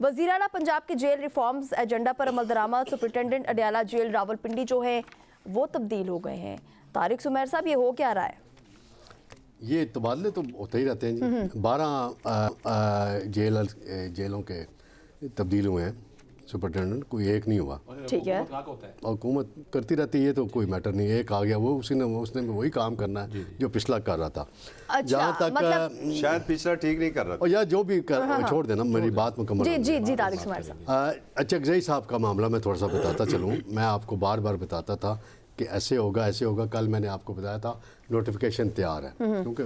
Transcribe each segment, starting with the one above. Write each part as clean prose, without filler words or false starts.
वज़ीर आला पंजाब के जेल रिफॉर्म्स एजेंडा पर अमल दरामद। सुपरिटेंडेंट अडयाला जेल रावलपिंडी जो है वो तब्दील हो गए हैं। तारिक सुमैर साहब, ये हो क्या रहा है? ये तबादले तो होते ही रहते हैं जी। 12 जेलों के तब्दील हुए हैं, सुपरिटेंडेंट कोई एक नहीं हुआ। ठीक है, और हुकूमत करती रहती है तो कोई मैटर नहीं। एक आ गया वो उसने वही काम करना है जो पिछला कर रहा था। अच्छा, जहाँ तक मतलब शायद पिछला ठीक नहीं कर रहा था। और या जो भी छोड़ देना, मेरी बात मुकम्मल जी जी जी तारिक सुमैर साहब। अचकजई साहब का मामला मैं थोड़ा सा बताता चलूँ। मैं आपको बार बार बताता था कि ऐसे होगा ऐसे होगा। कल मैंने आपको बताया था नोटिफिकेशन तैयार है, क्योंकि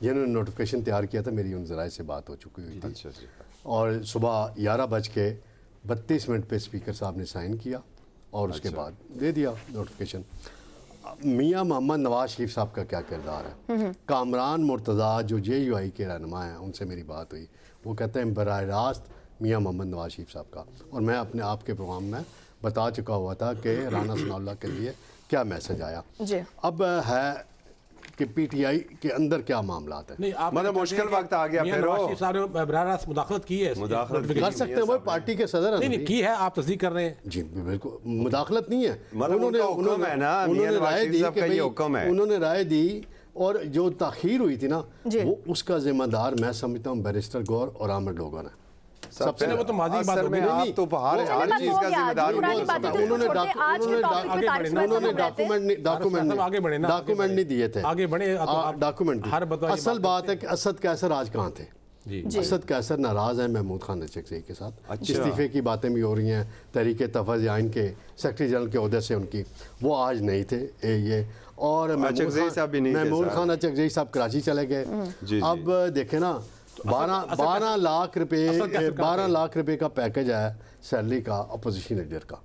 जिन्होंने नोटिफिकेशन तैयार किया था मेरी उन ज़राए से बात हो चुकी हुई थी। अच्छा जी। और सुबह 11:32 पे स्पीकर साहब ने साइन किया और उसके बाद दे दिया नोटिफिकेशन। मियाँ मोहम्मद नवाज शरीफ साहब का क्या किरदार है? कामरान मुर्तज़ा जो JUI के रहनुमा हैं, उनसे मेरी बात हुई। वो कहते हैं बराह रास्त मियाँ मोहम्मद नवाज शरीफ साहब का। और मैं अपने आप के प्रोग्राम में बता चुका हुआ था कि राना सनाउल्लाह के लिए क्या मैसेज आया। अब है कि PTI के अंदर क्या मामला है। नहीं, मतलब मुश्किल वक्त आ गया। फिर मुदाखलत की है, कर सकते हैं, वो पार्टी के सदर हैं। नहीं की है, आप तस्दीक कर रहे हैं जी बिल्कुल, मुदाखलत नहीं है। उन्होंने उन्होंने राय दी और जो ताखीर हुई थी ना, वो उसका जिम्मेदार मैं समझता हूँ बैरिस्टर गौर और आमिर लोगों ने। सबसे वो तो माजी बात हो गई। आप तो हर चीज का जिम्मेदार डॉक्यूमेंट नहीं दिए थे। आगे बढ़े डॉक्यूमेंट असल बात है कि असद कैसर आज कहाँ थे? असद कैसर नाराज है महमूद खान अचकजई के साथ। इस्तीफे की बातें भी हो रही हैं, तहरीक तहफ़्फ़ुज़ आइन के सेक्रेटरी जनरल के ओहदे से उनकी, वो आज नहीं थे ये। और महमूद खान अचकजई साहब कराची चले गए। अब देखे ना, 12 लाख रुपए का पैकेज है सैलरी का अपोजिशन लीडर का।